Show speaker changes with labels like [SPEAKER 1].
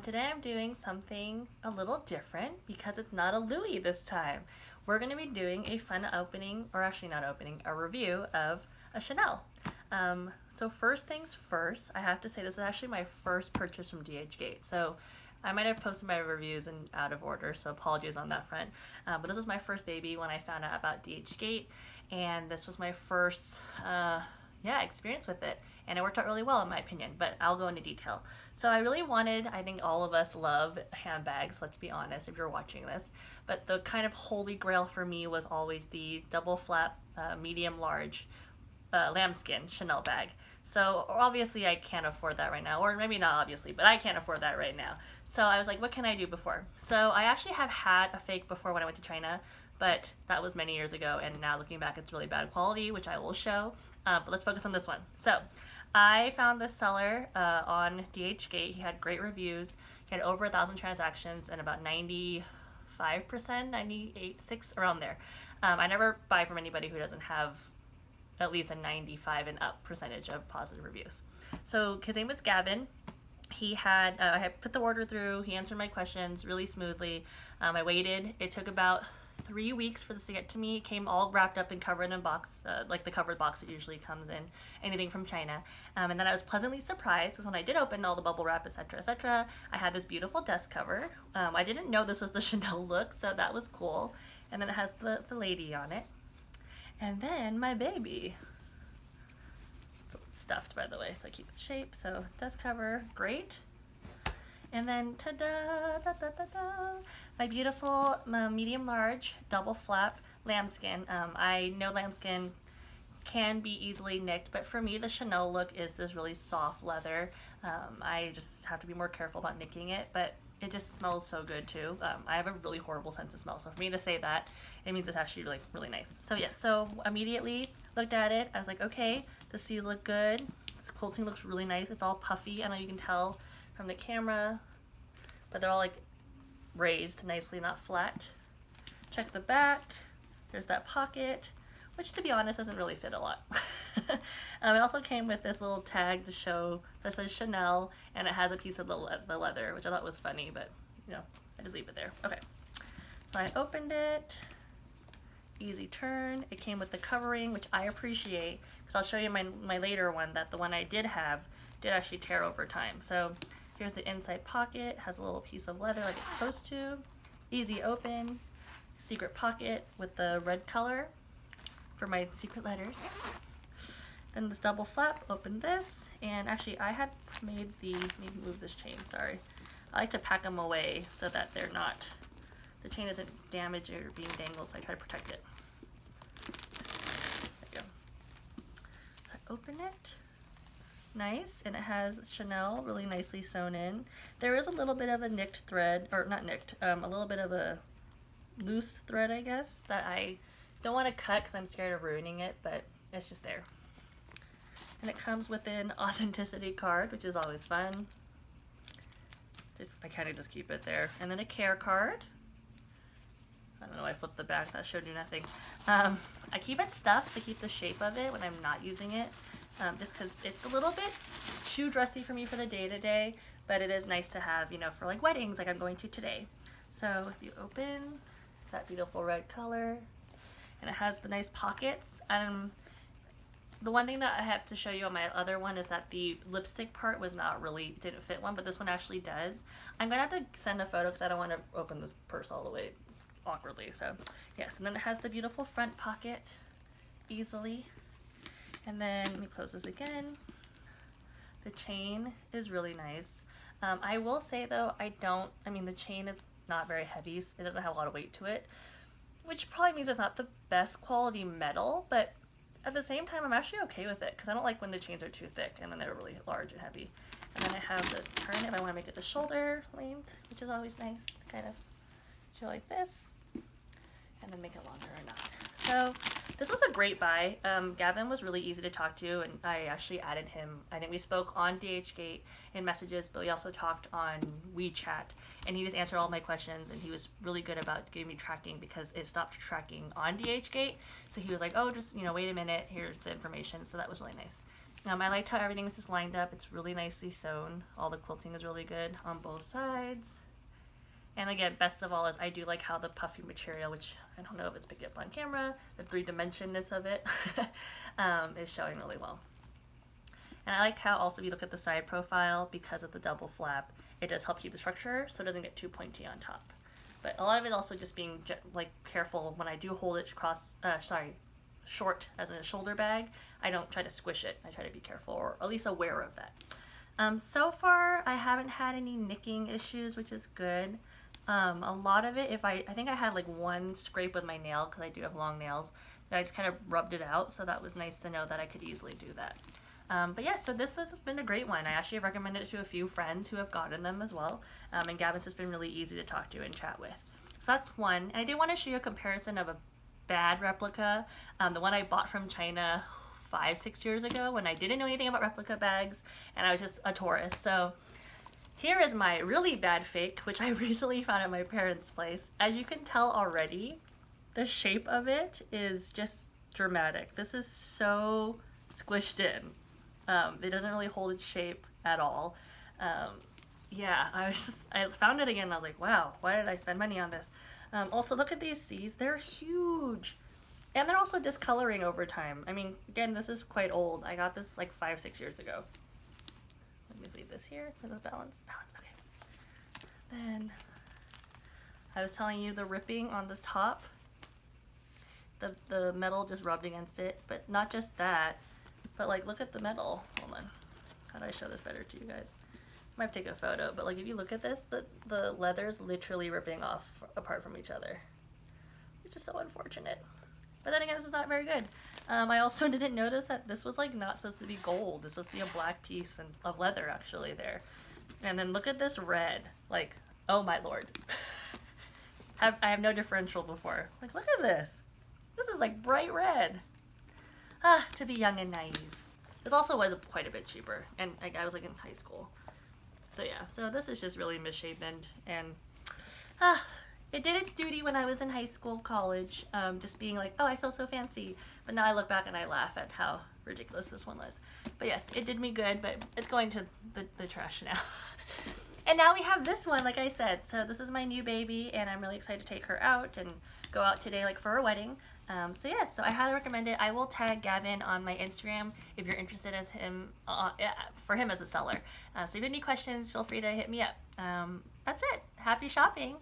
[SPEAKER 1] Today I'm doing something a little different because it's not a Louis this time. We're going to be doing a fun opening, or actually not opening, a review of a Chanel. So first things first, I have to say this is actually my first purchase from Dhgate. So I might have posted my reviews in out of order, so apologies on that front. But this was my first baby when I found out about Dhgate, and this was my first experience with it, and it worked out really well in my opinion, but I'll go into detail. So I really wanted, I think all of us love handbags, let's be honest if you're watching this, but the kind of holy grail for me was always the double flap medium large lambskin Chanel bag. So obviously I can't afford that right now, or maybe not obviously, but I can't afford that right now. So I was like, what can I do before? So I actually have had a fake before when I went to China, but that was many years ago, and now looking back it's really bad quality, which I will show. But let's focus on this one. So I found this seller on Dhgate. He had great reviews. He had over 1,000 transactions and about 95%, 98.6 around there. I never buy from anybody who doesn't have at least a 95 and up percentage of positive reviews. So his name was Gavin. He had, I had put the order through. He answered my questions really smoothly. I waited. It took about 3 weeks for this to get to me. It came all wrapped up and covered in a box, like the covered box that usually comes in anything from China. And then I was pleasantly surprised because when I did open all the bubble wrap, etc., etc., I had this beautiful desk cover. I didn't know this was the Chanel look, so that was cool. And then it has the lady on it. And then my baby. It's stuffed, by the way, so I keep it shape. So desk cover, great. And then ta-da, da, da, da, da, my beautiful medium large double flap lambskin. I know lambskin can be easily nicked, but for me the Chanel look is this really soft leather. I just have to be more careful about nicking it, but it just smells so good too. I have a really horrible sense of smell, so for me to say that, it means it's actually like really nice. So yes, so immediately looked at it. I was like, okay, the sleeves look good. This quilting looks really nice. It's all puffy. I know you can tell from the camera, but they're all like raised nicely, not flat. Check the back. There's that pocket, which to be honest doesn't really fit a lot. It also came with this little tag to show that says Chanel, and it has a piece of the leather, which I thought was funny, but you know, I just leave it there. Okay, so I opened it. Easy turn. It came with the covering, which I appreciate, because I'll show you my later one that the one I did have did actually tear over time. So here's the inside pocket, has a little piece of leather like it's supposed to. Easy open, secret pocket with the red color for my secret letters. Then this double flap, open this, and actually I had made let me move this chain, sorry. I like to pack them away so that they're not, the chain isn't damaged or being dangled, so I try to protect it. There you go. So I open it. Nice, and it has Chanel really nicely sewn in. There is a little bit of a nicked thread, or not nicked, a little bit of a loose thread, I guess, that I don't want to cut because I'm scared of ruining it, but it's just there. And it comes with an authenticity card, which is always fun. I kind of just keep it there. And then a care card. I don't know, I flipped the back, that showed you nothing. I keep it stuffed to keep the shape of it when I'm not using it. Just because it's a little bit too dressy for me for the day-to-day, but it is nice to have, you know, for like weddings like I'm going to today. So if you open, it's that beautiful red color, and it has the nice pockets. The one thing that I have to show you on my other one is that the lipstick part was not really, didn't fit one, but this one actually does. I'm gonna have to send a photo because I don't want to open this purse all the way awkwardly. So yes, and then it has the beautiful front pocket easily. And then let me close this again. The chain is really nice. I will say though, the chain is not very heavy. It doesn't have a lot of weight to it, which probably means it's not the best quality metal, but at the same time, I'm actually okay with it because I don't like when the chains are too thick and then they're really large and heavy. And then I have the turn if I want to make it the shoulder length, which is always nice to kind of show like this, and then make it longer or not. So this was a great buy. Gavin was really easy to talk to, and I actually added him. I think we spoke on Dhgate in messages, but we also talked on WeChat, and he just answered all my questions, and he was really good about giving me tracking because it stopped tracking on Dhgate. So he was like, oh, just, you know, wait a minute, here's the information. So that was really nice. I liked how everything was just lined up. It's really nicely sewn. All the quilting is really good on both sides. And again, best of all is I do like how the puffy material, which I don't know if it's picked up on camera, the three-dimensionness of it is showing really well. And I like how also if you look at the side profile, because of the double flap, it does help keep the structure so it doesn't get too pointy on top. But a lot of it also just being like careful when I do hold it short as in a shoulder bag. I don't try to squish it. I try to be careful, or at least aware of that. So far, I haven't had any nicking issues, which is good. A lot of it, I think I had like one scrape with my nail, because I do have long nails, that I just kind of rubbed it out, so that was nice to know that I could easily do that. But yeah, so this has been a great one. I actually recommended it to a few friends who have gotten them as well, and Gavin's has been really easy to talk to and chat with. So that's one, and I did want to show you a comparison of a bad replica, the one I bought from China 5-6 years ago when I didn't know anything about replica bags and I was just a tourist. So here is my really bad fake, which I recently found at my parents' place. As you can tell already, the shape of it is just dramatic. This is so squished in. It doesn't really hold its shape at all. Yeah, I found it again and I was like, wow, why did I spend money on this? Also, look at these C's. They're huge. And they're also discoloring over time. I mean, again, this is quite old. I got this like 5-6 years ago. Let me just leave this here for the balance. Okay. Then I was telling you the ripping on this top. The metal just rubbed against it. But not just that, but like look at the metal. Hold on. How do I show this better to you guys? I might have to take a photo, but like if you look at this, the leather's literally ripping off apart from each other, which is so unfortunate. But then again, this is not very good. I also didn't notice that this was like not supposed to be gold. This was supposed to be a black piece of leather actually there. And then look at this red. Like, oh my lord. I have no differential before. Like, look at this. This is like bright red. To be young and naive. This also was quite a bit cheaper, and I was like in high school. So yeah, so this is just really misshapen, and it did its duty when I was in high school, college, just being like, oh, I feel so fancy. But now I look back and I laugh at how ridiculous this one was. But yes, it did me good, but it's going to the trash now. And now we have this one, like I said. So this is my new baby, and I'm really excited to take her out and go out today like for a wedding. So yes, so I highly recommend it. I will tag Gavin on my Instagram if you're interested as him, for him as a seller. So if you have any questions, feel free to hit me up. That's it. Happy shopping.